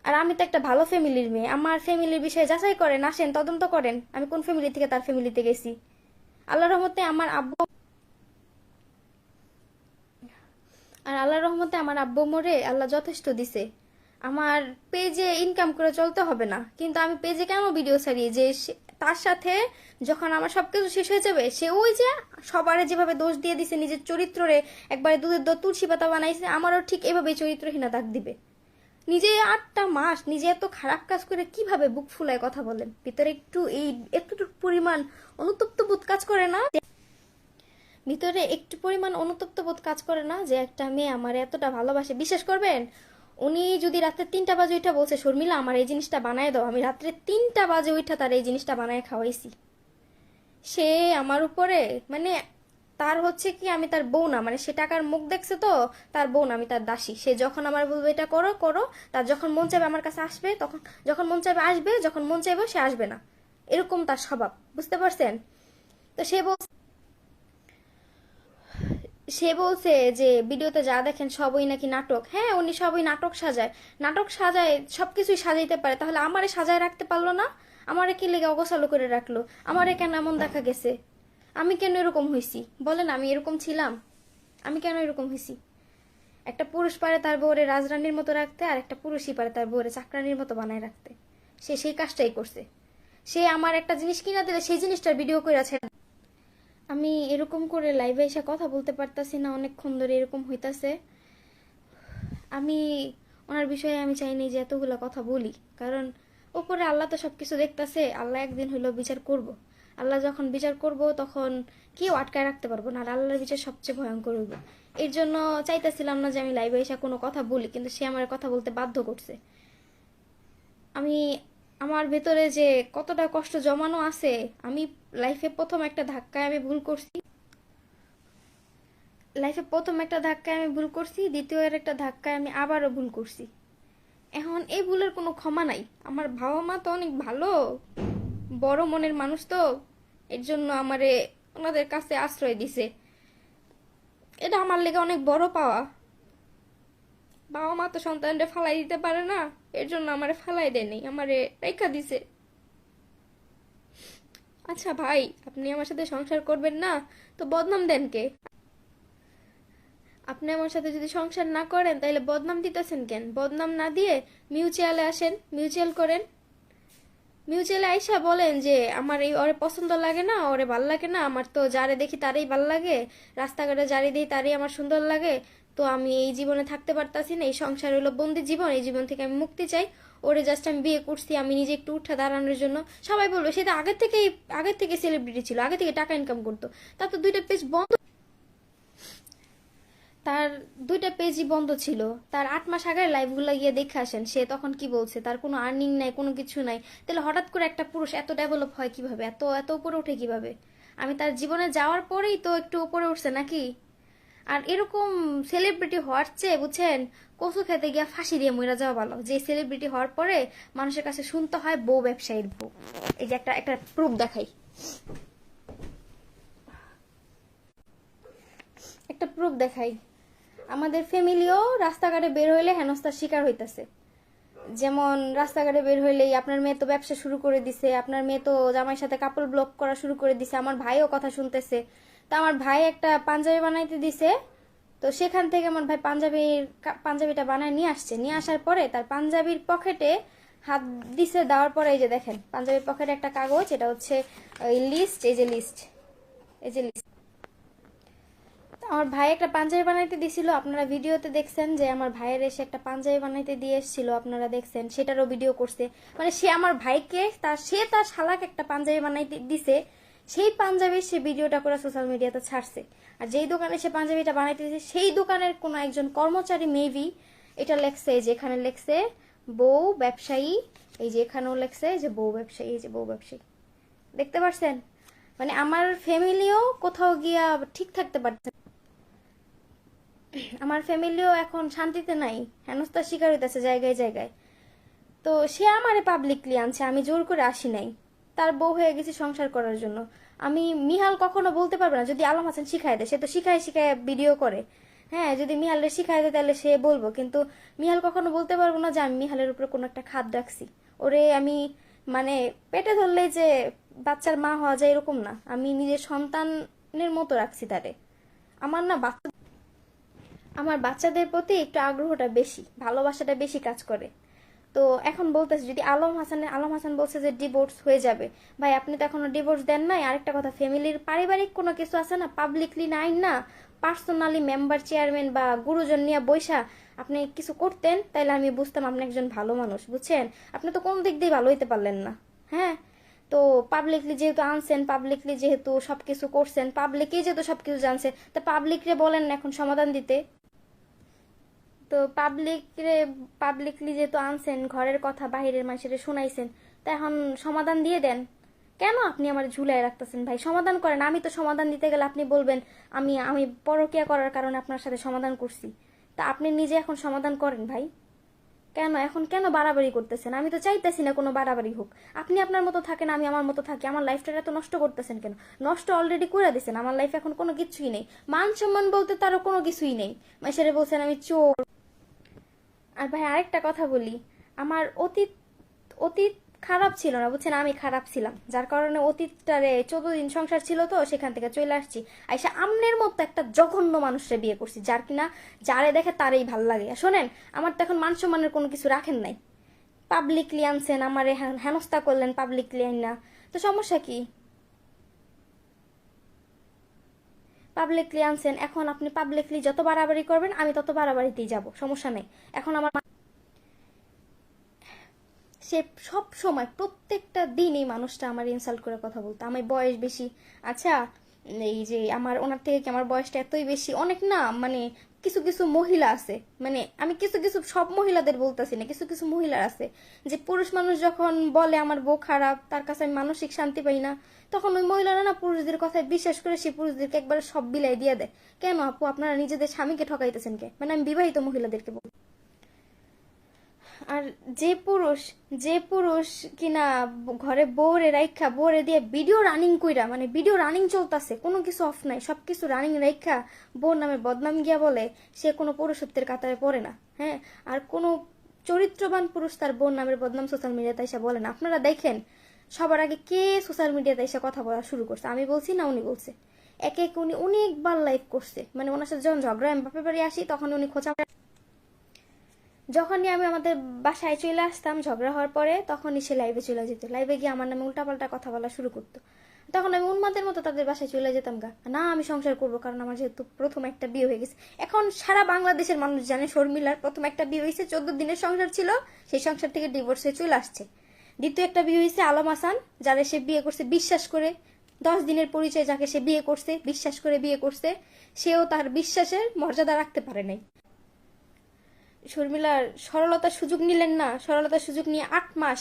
[SPEAKER 1] আর আমি তো একটা ভালো ফ্যামিলির মেয়ে, আমার ফ্যামিলির বিষয়ে যাচাই করেন, আসেন তদন্ত করেন আমি কোন ফ্যামিলি থেকে তার ফ্যামিলিতে গেছি। আল্লাহর রহমতে আমার আব্বু, আর আল্লাহর রহমতে আমার আব্বু মোরে আল্লাহ যথেষ্ট দিছে। আমার পেজে ইনকাম করে চলতে হবে না, কিন্তু আমি পেজে কেন ভিডিও ছাড়ি যে তার সাথে যখন আমার সবকিছু শেষ হয়ে যাবে সে ওই যে সবারে যেভাবে দোষ দিয়ে দিছে নিজের চরিত্রে, একবারে দুধের দর তুলসী পাতা বানাইছে, আমারও ঠিক এভাবেই চরিত্রহীনা দাগ দিবে। নিজে 8টা মাস নিজে এত খারাপ কাজ করে কিভাবে বুক ফুলায় কথা বলেন? ভিতরে একটু এই একটুটুকু পরিমাণ অনুতপ্ত বোধ কাজ করে না? ভিতরে একটু পরিমাণ অনুতপ্ত বোধ কাজ করে না যে একটা মেয়ে আমার এতটা ভালোবাসে? বিশ্বাস করবেন, উনি যদি রাত্রে 3টা বাজে উঠা বলছে শর্মিলা আমার এই জিনিসটা বানায় দাও, আমি রাত্রে 3টা বাজে উঠা তার এই জিনিসটা বানায় খাওয়াইছি। সে আমার উপরে, মানে তার হচ্ছে কি আমি তার বউ না, মানে সে টাকার মুখ দেখছে তো তার বউ না, আমি তার দাসী। সে যখন আমার বলবে এটা করো করো, তার যখন মন চাইবে আমার কাছে আসবে, তখন যখন মন চাইবে আসবে, যখন মন চাইবে সে আসবে না। এরকম তার স্বভাব, বুঝতে পারছেন? তো সে বলছে যে ভিডিওতে যা দেখেন সবই নাকি নাটক। হ্যাঁ, উনি সবই নাটক সাজায়, নাটক সাজায়, সবকিছুই সাজাইতে পারে। তাহলে আমারে সাজায় রাখতে পারলো না? আমারে কি লেগে অগোছালো করে রাখলো? আমারে কেন এমন দেখা গেছে? আমি কেন এরকম হয়েছি বলেন? আমি এরকম ছিলাম? আমি কেন এরকম হয়েছি? একটা পুরুষ পারে তার বউরে রাজরানীর মতো রাখতে, আর একটা পুরুষই পারে তার বউরে চাকরানির মতো বানায় রাখতে। সে সেই কাজটাই করছে। সে আমার একটা জিনিস কিনা দিলে সেই জিনিসটার ভিডিও করে আছে। আমি এরকম করে লাইভে এসে কথা বলতে পারতাছি না, অনেকক্ষণ ধরে এরকম হইতাছে। আমি ওনার বিষয়ে আমি চাইনি যে এতগুলো কথা বলি, কারণ ওপরে আল্লাহ তো সবকিছু দেখতাছে। আল্লাহ একদিন হইলো বিচার করব। আল্লাহ যখন বিচার করব তখন কেউ আটকায় রাখতে পারবো না, আর আল্লাহর বিচার সবচেয়ে ভয়ঙ্কর হইব। এর জন্য চাইতেছিলাম না যে আমি লাইভে এসে কোনো কথা বলি, কিন্তু সে আমার কথা বলতে বাধ্য করছে। আমি আমার ভেতরে যে কতটা কষ্ট জমানো আছে, আমি লাইফে প্রথম একটা ধাক্কায় আমি ভুল করছি, দ্বিতীয় এর একটা ধাক্কায় আমি আবারও ভুল করছি। এখন এই ভুলের কোনো ক্ষমা নাই। আমার বাবা মা তো অনেক ভালো, বড় মনের মানুষ তো, এর জন্য আমারে ওনাদের কাছে আশ্রয় দিছে। এটা আমার লেগে অনেক বড় পাওয়া। বাবা মা তো সন্তানরে ফালাই দিতে পারে না, এর জন্য আমারে ফালাই দেয়নি, আমারে রেখা দিছে। আচ্ছা ভাই, আপনি আমার সাথে সংসার করবেন না তো বদনাম দেন কে? আপনি আমার সাথে যদি সংসার না করেন তাহলে বদনাম দিতেছেন কেন? বদনাম না দিয়ে মিউচুয়ালে আসেন, মিউচুয়াল করেন। মিউচুয়ালে আইসা বলেন যে আমার এই ওরে পছন্দ লাগে না, ওরে ভাল লাগে না, আমার তো যারে দেখি তারই ভাল লাগে, রাস্তাঘাটে যারে দিই তারই আমার সুন্দর লাগে, তো আমি এই জীবনে থাকতে পারতাছি না, এই সংসার হলো বন্দি জীবন, এই জীবন থেকে আমি মুক্তি চাই। ওরে জাস্ট আমি বিয়ে করছি আমি নিজে একটু উঠে দাঁড়ানোর জন্য। সবাই বলবে সে তো আগের থেকে সেলিব্রিটি ছিল, আগে থেকে টাকা ইনকাম করতো, তার তো 2টা পেজ বন্ধ, তার 2টা পেজই বন্ধ ছিল। তার 8 মাস আগের লাইভগুলো গিয়ে দেখে আসেন, সে তখন কি বলছে, তার কোনো আর্নিং নাই, কোনো কিছু নাই। তাহলে হঠাৎ করে একটা পুরুষ এত ডেভেলপ হয় কিভাবে, এত এত উপরে ওঠে কিভাবে? আমি তার জীবনে যাওয়ার পরেই তো একটু উপরে উঠছে নাকি? আর এরকম সেলিব্রিটি হওয়ার চেয়ে বুঝছেন কচু খেতে গিয়া ফাঁসি দিয়ে মরে যাওয়া ভালো। যে সেলিব্রিটি হওয়ার পরে মানুষের কাছে শুনতে হয় বউ ব্যবসায়ীর বউ। এই যে একটা একটা প্রুফ দেখাই, একটা প্রুফ দেখাই। আমাদের ফ্যামিলিও রাস্তাঘাটে বের হইলে হেনস্থার শিকার হইতাছে। যেমন রাস্তাঘাটে বের হইলেই আপনার মেয়ে তো ব্যবসা শুরু করে দিছে, আপনার মেয়ে তো জামাইয়ের সাথে কাপড় ব্লক করা শুরু করে দিছে, আমার ভাইও কথা শুনতেছে। তো আমার ভাই একটা পাঞ্জাবি বানাইতে দিছে, তো সেখান থেকে আমার ভাই পাঞ্জাবিটা বানায় নিয়ে আসছে। নিয়ে আসার পরে তার পাঞ্জাবির পকেটে হাত দিছে, দেওয়ার পরে এই যে দেখেন পাঞ্জাবির পকেটে একটা কাগজ, এটা হচ্ছে ওই লিস্ট, এই যে লিস্ট, এই যে লিস্ট। আমার ভাই একটা পাঞ্জাবি বানাইতে দিছিল, আপনারা ভিডিওতে দেখছেন যে আমার ভাইয়ের এসে একটা পাঞ্জাবি বানাইতে দিয়ে এসেছিল, আপনারা দেখছেন, সেটারও ভিডিও করছে। মানে সে আমার ভাইকে তার শালাকে একটা পাঞ্জাবি বানাইতে দিছে, সেই পাঞ্জাবির সে ভিডিওটা করে সোশ্যাল মিডিয়াতে ছাড়ছে। আর যেই দোকানে সে পাঞ্জাবিটা বানাইতে দিছে সেই দোকানের কোনো একজন কর্মচারী মেবি এটা লেখছে, যে এখানে লেখছে বউ ব্যবসায়ী, এই যে এখানেও লেখছে যে বউ ব্যবসায়ী, এই যে বউ ব্যবসায়ী, দেখতে পারছেন? মানে আমার ফ্যামিলিও কোথাও গিয়া ঠিক থাকতে পারছে। আমার ফ্যামিলিও এখন শান্তিতে নাই, হেনস্থার শিকার হইতেছে জায়গায় জায়গায়। তো সে আমারে পাবলিকলি আনছে, আমি জোর করে আসি নাই। তার বউ হয়ে গেছি সংসার করার জন্য। আমি মিহাল কখনো বলতে পারবে না যদি আলম হাসান শিখাই দেয়, সে তো শিখায় শিখায় ভিডিও করে। হ্যাঁ, যদি মিহালের শিখাই দেয় তাহলে সে বলবো, কিন্তু মিহাল কখনো বলতে পারবো না যে আমি মিহালের উপরে কোনো একটা খাদ রাখছি। ওরে আমি মানে পেটে ধরলেই যে বাচ্চার মা হওয়া যায় এরকম না, আমি নিজের সন্তানের মতো রাখছি তারে। আমার না আমার বাচ্চাদের প্রতি একটু আগ্রহটা বেশি, ভালোবাসাটা বেশি কাজ করে। তো এখন বলতেছে যদি আলম হাসান বলছে যে ডিভোর্স হয়ে যাবে, ভাই আপনি তো এখনো ডিভোর্স দেন নাই। আরেকটা কথা, ফ্যামিলির পারিবারিক কোনো কিছু আছে না, পাবলিকলি নাই না, পার্সোনালি মেম্বার চেয়ারম্যান বা গুরুজন নিয়ে বৈশা আপনি কিছু করতেন, তাইলে আমি বুঝতাম আপনি একজন ভালো মানুষ, বুঝছেন? আপনি তো কোন দিক দিয়ে ভালো হইতে পারলেন না। হ্যাঁ, তো পাবলিকলি যেহেতু আনছেন, পাবলিকলি যেহেতু সবকিছু করছেন, পাবলিকই যেহেতু সবকিছু জানছে, তা পাবলিকরে বলেন না এখন সমাধান দিতে। তো পাবলিকলি যেহেতু আনছেন, ঘরের কথা বাহিরের মানুষের শুনাইছেন, তা এখন সমাধান দিয়ে দেন। কেন আপনি আমার ঝুলাই রাখতেছেন ভাই? সমাধান করেন। আমি তো সমাধান দিতে গেলে আপনি বলবেন আমি আমি পরকিয়া করার কারণে আপনার সাথে সমাধান করছি। তা আপনি নিজে এখন সমাধান করেন ভাই। কেন বাড়াবাড়ি করতেছেন? আমি তো চাইতেছি না কোনো বাড়াবাড়ি হোক। আপনি আপনার মতো থাকেন, আমি আমার মতো থাকি। আমার লাইফটা এত নষ্ট করতেছেন কেন? নষ্ট অলরেডি করে দিচ্ছেন। আমার লাইফে এখন কোনো কিছুই নেই, মান সম্মান বলতে তারও কোনো কিছুই নেই। মাসেরে বলছেন আমি চোর। আর ভাই আরেকটা কথা বলি, আমার অতীত অতীত খারাপ ছিল না, বুঝছেন? আমি খারাপ ছিলাম, যার কারণে অতীতটারে 14 দিন সংসার ছিল তো সেখান থেকে চলে আসছি। আইসা আমনের মতো একটা জঘন্য মানুষরে বিয়ে করছি, যার কিনা যারে দেখে তারই ভাল লাগে। আর শোনেন, আমার তো এখন মান সম্মানের কোনো কিছু রাখেন নাই। পাবলিকলি আনছেন, আমারে হেনস্থা করলেন পাবলিকলি আইন না, তো সমস্যা কি? পাবলিকলি আনছেন, এখন আপনি পাবলিকলি যত বাড়াবাড়ি করবেন আমি তত বাড়াবাড়িতেই যাব, সমস্যা নেই। এখন আমার সে সব সময় প্রত্যেকটা দিন এই মানুষটা আমার ইনসাল্ট করে কথা বলতো। আমার বয়স বেশি, আচ্ছা এই যে আমার ওনার থেকে কি আমার বয়সটা এতই বেশি? অনেক না, মানে কিছু কিছু মহিলা আছে, মানে আমি কিছু কিছু সব মহিলাদের বলতেছি না, কিছু কিছু মহিলা আছে যে পুরুষ মানুষ যখন বলে আমার বউ খারাপ, তার কাছে আমি মানসিক শান্তি পাই না, তখন ওই মহিলারা না পুরুষদের কথায় বিশ্বাস করে সে পুরুষদেরকে একবারে সব বিলাই দিয়ে দেয়। কেন আপু, আপনারা নিজেদের স্বামীকে ঠকাইতেছেন কে? মানে আমি বিবাহিত মহিলাদেরকে বল। আর যে পুরুষ কিনা ঘরে বউরে রাইখা বউরে দিয়ে ভিডিও রানিং কইরা, মানে ভিডিও রানিং চলতেছে, কোনো কিছু অফ নাই, সবকিছু রানিং রাইখা বউর নামে বদনাম গিয়া বলে, সে কোনো পুরুষত্বের কাতারে পড়ে না। হ্যাঁ, আর কোনো চরিত্রবান পুরুষ তার বউর নামের বদনাম সোশ্যাল মিডিয়াতে এসে বলে না। আপনারা দেখেন, সবার আগে কে সোশ্যাল মিডিয়াতে এসে কথা বলা শুরু করছে? আমি বলছি না উনি বলছে? একে একে উনি অনেকবার লাইভ করছে, মানে ওনার সাথে যখন ঝগড়া আমি বাপের বাড়ি আসি তখন উনি খোঁচা, যখনই আমি আমাদের বাসায় চলে আসতাম ঝগড়া হওয়ার পরে, তখনই সে লাইভে চলে যেত, লাইভে গিয়ে আমার নামে উল্টাপাল্টা কথা বলা শুরু করতো। তখন আমি উন্মাদের মতো তাদের বাসায় চলে যেতাম গা, না আমি সংসার করবো, কারণ আমার যেহেতু প্রথম একটা বিয়ে হয়ে গেছে। এখন সারা বাংলাদেশের মানুষ জানে শর্মিলার প্রথম একটা বিয়ে হয়েছে, 14 দিনের সংসার ছিল, সেই সংসার থেকে ডিভোর্স হয়ে চলে আসছে। দ্বিতীয় একটা বিয়ে হয়েছে আলম হাসান, যারা সে বিয়ে করছে বিশ্বাস করে, 10 দিনের পরিচয় যাকে সে বিয়ে করছে বিশ্বাস করে বিয়ে করছে, সেও তার বিশ্বাসের মর্যাদা রাখতে পারে নাই। শর্মিলার সরলতার সুযোগ নিলেন না, সরলতার সুযোগ নিয়ে 8 মাস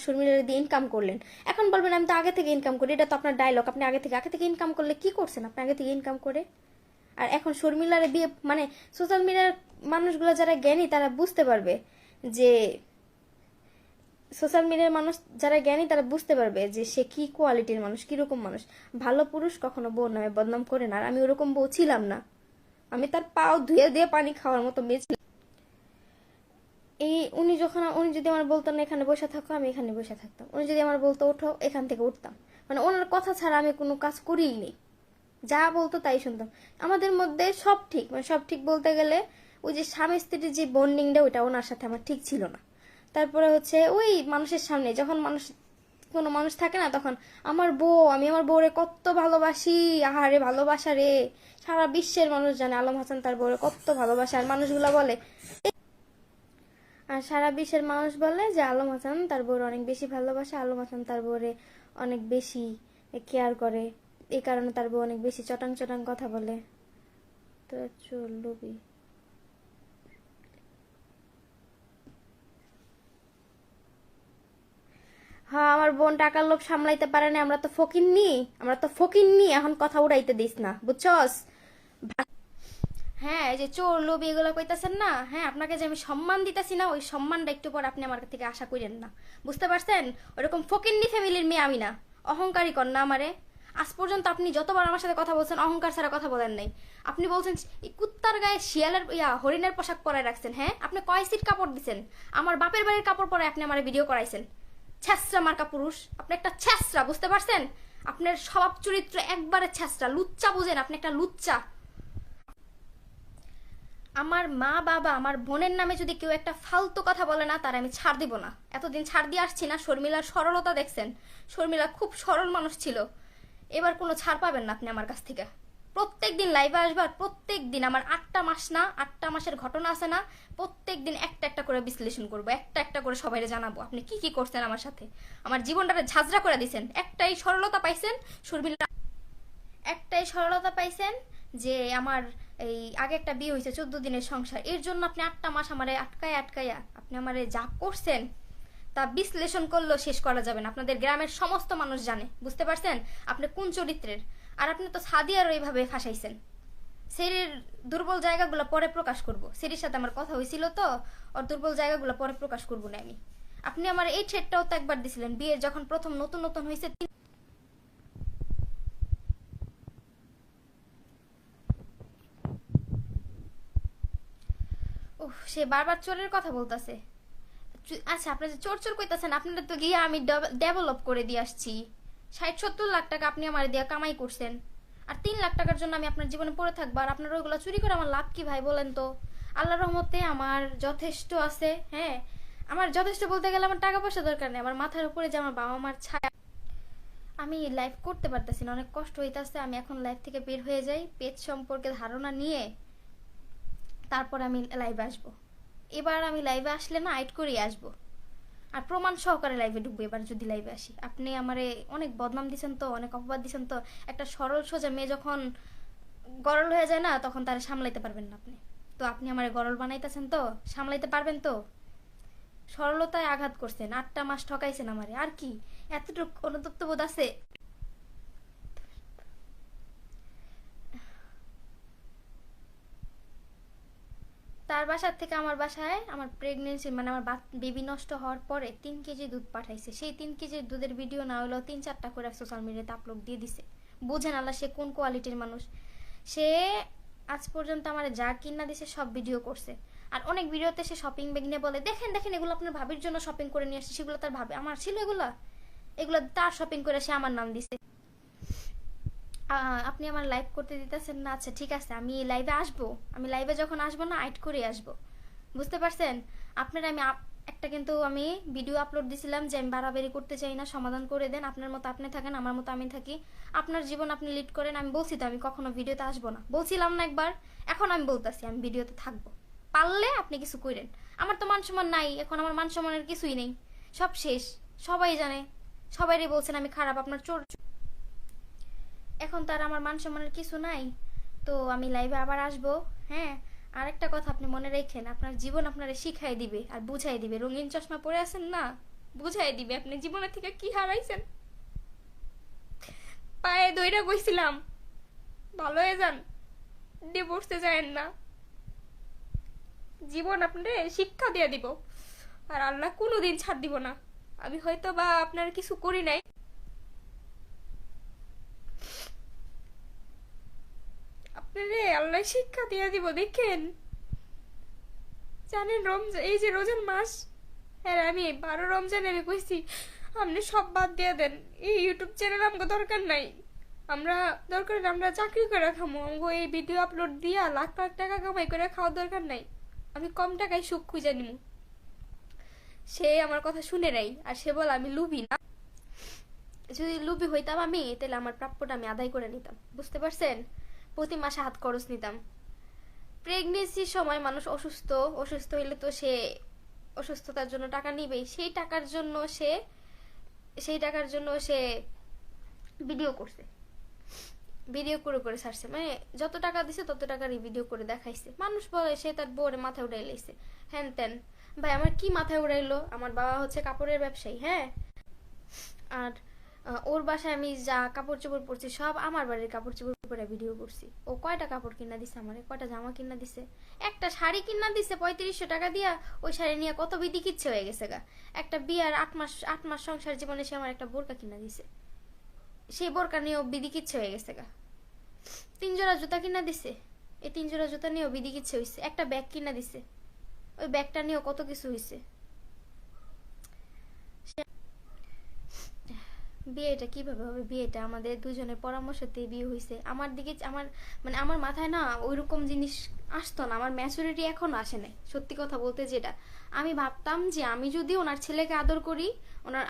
[SPEAKER 1] শর্মিলার দিয়ে ইনকাম করলেন। এখন বলবেন আমি তো আগে থেকে ইনকাম করি, এটা তো আপনার ডায়লগ। আপনি আগে থেকে ইনকাম করলে কি করছেন? আপনি আগে থেকে ইনকাম করে আর এখন শর্মিলার বিয়ে, মানে সোশ্যাল মিডিয়ার মানুষগুলো যারা জ্ঞানী তারা বুঝতে পারবে যে, সোশ্যাল মিডিয়ার মানুষ যারা জ্ঞানী তারা বুঝতে পারবে যে সে কি কোয়ালিটির মানুষ, কিরকম মানুষ। ভালো পুরুষ কখনো বউ নামে বদনাম করে না, আর আমি ওরকম বউ ছিলাম না। আমি তার পাও ধুয়ে দিয়ে পানি খাওয়ার মতো মেয়ে ছিলাম। এই উনি যদি আমার বলতো না এখানে বসে থাকো, আমি এখানে বসে থাকতাম। উনি যদি আমার বলতো ওঠো, এখান থেকে উঠতাম। মানে ওনার কথা ছাড়া আমি কোনো কাজ করিই নি, যা বলতো তাই শুনতাম। আমাদের মধ্যে সব ঠিক, মানে সব ঠিক বলতে গেলে ওই যে স্বামী স্ত্রীর যে বন্ডিংটা, ওইটা ওনার সাথে আমার ঠিক ছিল না। তারপরে হচ্ছে ওই মানুষের সামনে যখন কোনো মানুষ থাকে না, তখন আমি আমার বউরে কত ভালোবাসি, আহারে ভালোবাসা রে, সারা বিশ্বের মানুষ জানে আলম হাসান তার বউরে কত ভালোবাসে। আর মানুষগুলা বলে, আর সারা বিশ্বের মানুষ বলে যে আলম হাসান তার বউরে অনেক বেশি ভালোবাসে, আলম হাসান তার বউরে অনেক বেশি কেয়ার করে, এই কারণে তার বউ অনেক বেশি চটাং চটাং কথা বলে। তো চলবি। হ্যাঁ, আমার বোন টাকার লোভ সামলাইতে পারে না, আমরা তো ফকিন্নি, এখন কথা উড়াইতে দিস না, বুঝছস? হ্যাঁ, এই যে চোর লোভী এগুলো কইতাছেন না, হ্যাঁ আপনাকে যে আমি সম্মান দিতেছি না, ওই সম্মানটা একটু পর আপনি আমার থেকে আশা করেন না, বুঝতে পারছেন? ওরকম ফকিন্নি ফ্যামিলির মেয়ে আমি না, অহংকারী কর না আমারে। আজ পর্যন্ত আপনি যতবার আমার সাথে কথা বলছেন অহংকার ছাড়া কথা বলেন নাই। আপনি বলছেন এই কুত্তার গায়ে শিয়ালের হরিণের পোশাক পরায় রাখছেন, হ্যাঁ আপনি কয় সিট কাপড় দিছেন? আমার বাপের বাড়ির কাপড় পরে আপনি আমার ভিডিও করাইছেন। ছ্যাঁচড়া মার্কা পুরুষ, আপনি একটা ছ্যাঁচড়া, বুঝতে পারছেন? আপনার স্বভাব চরিত্র একবারে ছ্যাঁচড়া, লুচ্চা, বুঝেন? আপনি একটা লুচ্চা। আমার মা বাবা আমার বোনের নামে যদি কেউ একটা ফালতু কথা বলে না, তার আমি ছাড় দিব না। এতদিন ছাড় দিয়ে আসছি না, শর্মিলার সরলতা দেখছেন? শর্মিলা খুব সরল মানুষ ছিল, এবার কোনো ছাড় পাবেন না আপনি আমার কাছ থেকে। প্রত্যেক দিন লাইভে আসবার, প্রত্যেক দিন আমার 8টা মাস না 8টা মাসের ঘটনা আছে না, প্রত্যেক দিন একটা একটা করে বিশ্লেষণ করবো, একটা একটা করে সবাইকে জানাবো আপনি কি কি করছেন আমার সাথে। আমার জীবনটাকে ঝাঁঝরা করে দিছেন, একটাই সরলতা পাইছেন শর্মিলা, একটাই সরলতা পাইছেন যে আমার এই আগে একটা বিয়ে হয়েছে 14 দিনের সংসার, এর জন্য আপনি 8টা মাস আমারে আটকায়া আটকায়া আপনি আমারে যা করছেন তা বিশ্লেষণ করলেও শেষ করা যাবে না। আপনাদের গ্রামের সমস্ত মানুষ জানে, বুঝতে পারছেন আপনি কোন চরিত্রের। আর আপনি তো সাদিয়ার এইভাবে ফাঁসাইছেন। সেরির দুর্বল জায়গাগুলো পরে প্রকাশ করব, সেরির সাথে আমার কথা হয়েছিল তো, ওর দুর্বল জায়গাগুলো পরে প্রকাশ করবো না আমি। আপনি আমার এই থ্রেটটাও তো একবার দিছিলেন, বিয়ের যখন প্রথম নতুন নতুন হয়েছে। সে বারবার চোরের কথা বলতেছে। আচ্ছা, আপনি যে চোর চোর কইতাছেন, আপনারা তো গিয়ে আমি ডেভেলপ করে দিয়ে আসছি। 60-70 লাখ টাকা আপনি আমার দিয়ে কামাই করছেন, আর 3 লাখ টাকার জন্য আমি আপনার জীবনে পড়ে থাকবো, আর আপনার ওইগুলো চুরি করে আমার লাভ কি ভাই বলেন তো? আল্লাহর রহমতে আমার যথেষ্ট আছে। হ্যাঁ, আমার যথেষ্ট বলতে গেলে আমার টাকা পয়সা দরকার নেই, আমার মাথার উপরে যে আমার বাবা মার ছায়া। আমি লাইভ করতে পারতেছি না, অনেক কষ্ট হইতাছে। আমি এখন লাইভ থেকে বের হয়ে যাই, পেজ সম্পর্কে ধারণা নিয়ে তারপর আমি লাইভে আসবো। এবার আমি লাইভে আসলে না আইট করেই আসবো, আর প্রমাণ সহকারে লাইভে ঢুকবো এবার যদি লাইভে আসি। আপনি আমারে অনেক বদনাম দিছেন তো, অনেক অপবাদ দিছেন তো। একটা সরল সোজা মেয়ে যখন গরল হয়ে যায় না, তখন তারা সামলাইতে পারবেন না আপনি। তো আপনি আমারে গরল বানাইতেছেন তো, সামলাইতে পারবেন তো? সরলতায় আঘাত করছেন, 8টা মাস ঠকাইছেন আমারে, আর কি এতটুকু অনুতপ্তবোধ আছে? তার বাসার থেকে আমার বাসায় আমার প্রেগনেন্সি মানে আমার বেবি নষ্ট হওয়ার পরে 3 কেজি দুধ পাঠাইছে। সেই 3 কেজির দুধের ভিডিও না হলেও 3-4টা করে সোশ্যাল মিডিয়াতে আপলোড দিয়ে দিছে। বুঝেন আল্লাহ সে কোন কোয়ালিটির মানুষ। সে আজ পর্যন্ত আমার যা কিনা দিছে সব ভিডিও করছে, আর অনেক ভিডিওতে সে শপিং ব্যাগ নিয়ে বলে দেখেন দেখেন এগুলো আপনার ভাবির জন্য শপিং করে নিয়ে আসছে। সেগুলো তার ভাবে আমার ছিল, এগুলো এগুলো তার শপিং করে সে আমার নাম দিছে। আপনি আমার লাইভ করতে দিতেছেন না, আচ্ছা ঠিক আছে আমি লাইভে আসবো। আমি লাইভে যখন আসবো না আইট করে আসবো, বুঝতে পারছেন? আপনারা আমি একটা কিন্তু আমি ভিডিও আপলোড দিছিলাম যে আমি বাড়াবাড়ি করতে চাই না, সমাধান করে দেন। আপনার মতো আপনি থাকেন, আমার মতো আমি থাকি, আপনার জীবন আপনি লিড করেন। আমি বলছি তো আমি কখনো ভিডিওতে আসবো না, বলছিলাম না একবার, এখন আমি বলতেছি আমি ভিডিওতে থাকবো। পারলে আপনি কিছু করেন, আমার তো মান সম্মান নাই এখন, আমার মান সম্মানের কিছুই নেই, সব শেষ। সবাই জানে, সবাইরই বলছেন আমি খারাপ, আপনার চোর। এখন তার আমার মান সম্মানের কিছু নাই, তো আমি লাইভে আবার আসবো। হ্যাঁ, আর একটা কথা আপনি মনে রেখেন, আপনার জীবন আপনারা শিখাই দিবে আর বুঝাই দিবে। রঙিন চশমা পরে আছেন না, বুঝাই দিবে আপনি জীবনের থেকে কি হারাইছেন। পায়ে দইরা গইছিলাম, ভালো হয়ে যান, ডিভোর্সে যায়েন না। জীবন আপনারে শিক্ষা দিয়ে দিব, আর আল্লাহ কোনোদিন ছাড় দিব না। আমি হয়তো বা আপনার কিছু করি নাই, আপনারে আল্লাহ শিক্ষা দিয়ে দিব। দেখেন, জানেন রমজান, এই যে রোজার মাস, হ্যাঁ আমি 12 রমজানে আমি কইছি আপনি সব বাদ দিয়ে দেন, এই ইউটিউব চ্যানেল আমাকে দরকার নাই, আমরা দরকার আমরা চাকরি করে খামো, আমাকে এই ভিডিও আপলোড দিয়া লাখ লাখ টাকা কামাই করে খাওয়ার দরকার নাই, আমি কম টাকায় সুখ খুঁজে নিব। সে আমার কথা শুনে নাই, আর সে বলে আমি লুবি না। যদি লুবি হইতাম আমি, তাহলে আমার প্রাপ্যটা আমি আদায় করে নিতাম, বুঝতে পারছেন? প্রতি মাসে হাত খরচ নিতাম। প্রেগনেন্সির সময় মানুষ অসুস্থ, অসুস্থ হইলে তো সে অসুস্থতার জন্য টাকা নিবেই, সেই টাকার জন্য সে ভিডিও করছে, ভিডিও করে করে ছাড়ছে, মানে যত টাকা দিছে তত টাকারই ভিডিও করে দেখাইছে। মানুষ বলে সে তার বউরে মাথায় উড়াই লাইছে, হ্যান তেন। ভাই আমার কি মাথায় উড়াইলো, আমার বাবা হচ্ছে কাপড়ের ব্যবসায়ী, হ্যাঁ, আর ওর বাসায় আমি যা কাপড় চোপড় পরছি সব আমার বাড়ির কাপড় চোপড় পরে ভিডিও করছি। ও কয়টা কাপড় কিনা দিছে আমারে, কয়টা জামা কিনা দিছে, একটা শাড়ি কিনা দিছে 3500 টাকা দিয়া। ওই শাড়ি নিয়ে কত বিধি কিচ্ছে হয়ে গেছে গা। একটা বিয়ার 8 মাস সংসার জীবনে সে আমার একটা বোরকা কিনা দিছে, সেই বোরকা নিয়েও বিধি কিচ্ছে হয়ে গেছে গা। 3 জোড়া জুতা কিনা দিছে, এই 3 জোড়া জুতা নিয়েও বিধি কিচ্ছে হয়েছে। একটা ব্যাগ কিনা দিছে, ওই ব্যাগটা নিয়েও কত কিছু হয়েছে। বিয়েটা কিভাবে হবে? বিয়েটা আমাদের দুজনের পরামর্শতে বিয়ে হয়েছে। আমার দিকে আমার মানে আমার মাথায় না ওইরকম জিনিস আসতো না, আমার ম্যাচুরিটি এখনো আসে নাই সত্যি কথা বলতে। যেটা আমি ভাবতাম যে আমি যদি ওনার ছেলেকে আদর করি,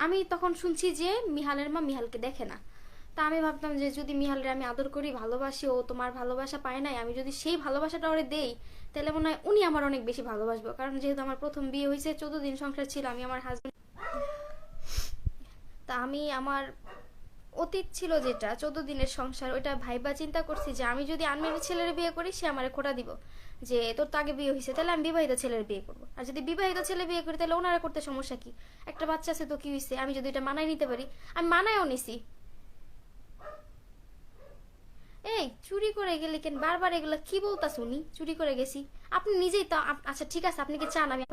[SPEAKER 1] আমি তখন শুনছি যে মিহালের মা মিহালকে দেখে না। তা আমি ভাবতাম যে যদি মিহালের আমি আদর করি, ভালোবাসি, ও তোমার ভালোবাসা পায় নাই, আমি যদি সেই ভালোবাসাটা ওরে দেই, তাহলে মনে হয় উনি আমার অনেক বেশি ভালোবাসবো। কারণ যেহেতু আমার প্রথম বিয়ে হয়েছে, 14 দিন সংসার ছিল, আমি আমার হাজবেন্ড, তা আমি আমার অতীত ছিল যেটা 14 দিনের সংসার, ওইটা ভাইবা চিন্তা করছি যে আমি যদি আনমেরিড ছেলের বিয়ে করি, সে আমারে খোটা দিব যে তোর তো আগে বিয়ে হয়েছে, তাহলে আমি বিবাহিত ছেলের বিয়ে করবো। আর যদি বিবাহিত ছেলে বিয়ে করি, তাহলে ওনারা করতে সমস্যা কি? একটা বাচ্চা আছে তো কি হয়েছে? আমি যদি এটা মানায় নিতে পারি, আমি মানায়ও নিছি। এই চুরি করে গেলে কেন বারবার এগুলা কি বলতা শুনি? চুরি করে গেছি? আপনি নিজেই তো আচ্ছা ঠিক আছে, আপনি কি চান আমি?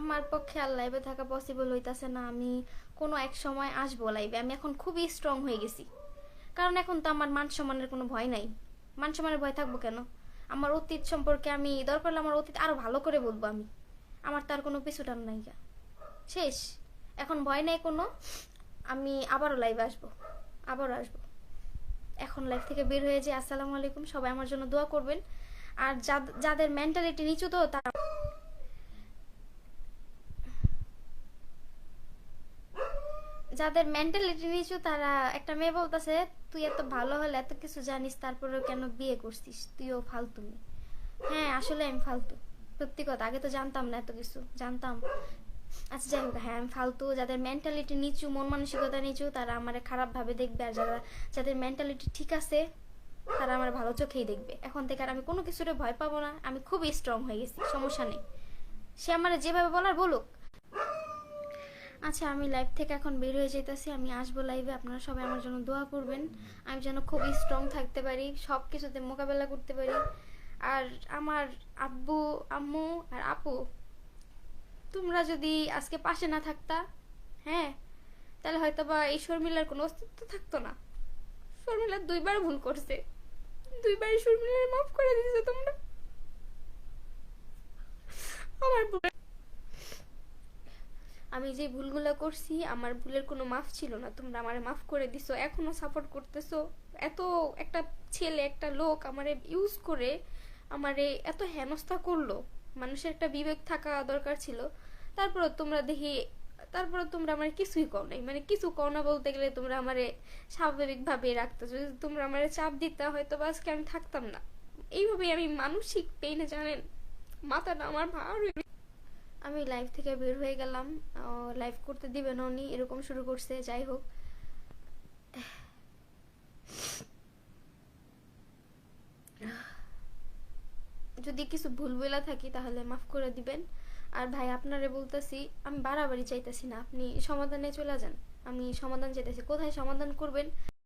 [SPEAKER 1] আমার পক্ষে আর লাইভে থাকা পসিবল হইতাছে না। আমি কোনো এক সময় আসবো লাইভে। আমি এখন খুবই স্ট্রং হয়ে গেছি, কারণ এখন তো আমার মান সম্মানের কোনো ভয় নাই। মান সম্মানের ভয় থাকবো কেন? আমার অতীত সম্পর্কে আমি দরকার হলে আমার অতীত আরো ভালো করে বলবো। আমি আমার তার কোনো পিছু টান নাই, শেষ। এখন ভয় নেই কোনো। আমি আবারও লাইভে আসবো, আবারও আসবো। এখন লাইভ থেকে বের হয়ে যে আসসালামু আলাইকুম, সবাই আমার জন্য দোয়া করবেন। আর যাদের মেন্টালিটি নিচু, তো তারা যাদের মেন্টালিটি নিচু, তারা একটা মেয়ে বলতেছে তুই এত ভালো হলে, এত কিছু জানিস, তারপরেও কেন বিয়ে করছিস? তুইও ফালতু মেয়ে। হ্যাঁ আসলে আমি ফালতু, সত্যি কথা। আগে তো জানতাম না এত কিছু, জানতাম। আচ্ছা যাই হোক, হ্যাঁ আমি ফালতু। যাদের মেন্টালিটি নিচু, মন মানসিকতা নিচু, তারা আমার খারাপ ভাবে দেখবে। আর যাদের মেন্টালিটি ঠিক আছে, তারা আমার ভালো চোখেই দেখবে। এখন থেকে আর আমি কোনো কিছুতে ভয় পাবো না। আমি খুবই স্ট্রং হয়ে গেছি, সমস্যা নেই। সে আমার যেভাবে বলার বলুক। আচ্ছা আমি লাইভ থেকে এখন বের হয়ে যেতেছি, আমি আসবো লাইভে। আপনারা সবাই আমার জন্য দোয়া করবেন, আমি যেন খুবই স্ট্রং থাকতে পারি, সব কিছুতে মোকাবেলা করতে পারি। আর আমার আব্বু আম্মু আর আপু, তোমরা যদি আজকে পাশে না থাকতা, হ্যাঁ, তাহলে হয়তো বা এই শর্মিলার কোনো অস্তিত্ব থাকতো না। শর্মিলা 2বার ভুল করছে, 2বারই শর্মিলার মাফ করে দিয়েছো তোমরা। আমার আমি যে ভুলগুলো করছি, আমার ভুলের কোনো মাফ ছিল না, তোমরা আমারে মাফ করে দিছো, এখনো সাপোর্ট করতেছো। এত একটা ছেলে, একটা লোক আমারে ইউজ করে আমারে এত হেনস্থা করলো। মানুষের একটা বিবেক থাকা দরকার ছিল। তারপরে তোমরা দেখি, তারপরে তোমরা আমার কিছুই কও নাই। মানে কিছু কও না বলতে গেলে, তোমরা আমারে স্বাভাবিকভাবে রাখতেছো। যদি তোমরা আমারে চাপ দিতে, হয়তো আজকে আমি থাকতাম না। এইভাবেই আমি মানসিক পেইনে, জানেন, মাথাটা আমার ভার হয়ে। আমি লাইভ থেকে বের হয়ে গেলাম, লাইভ করতে দিবে না উনি, এরকম শুরু করছে। যাই হোক, যদি কিছু ভুল বলা থাকি তাহলে মাফ করে দিবেন। আর ভাই আপনারে বলতেছি, আমি বাড়াবাড়ি চাইতেছি না, আপনি সমাধানে চলে যান। আমি সমাধান চাইতেছি, কোথায় সমাধান করবেন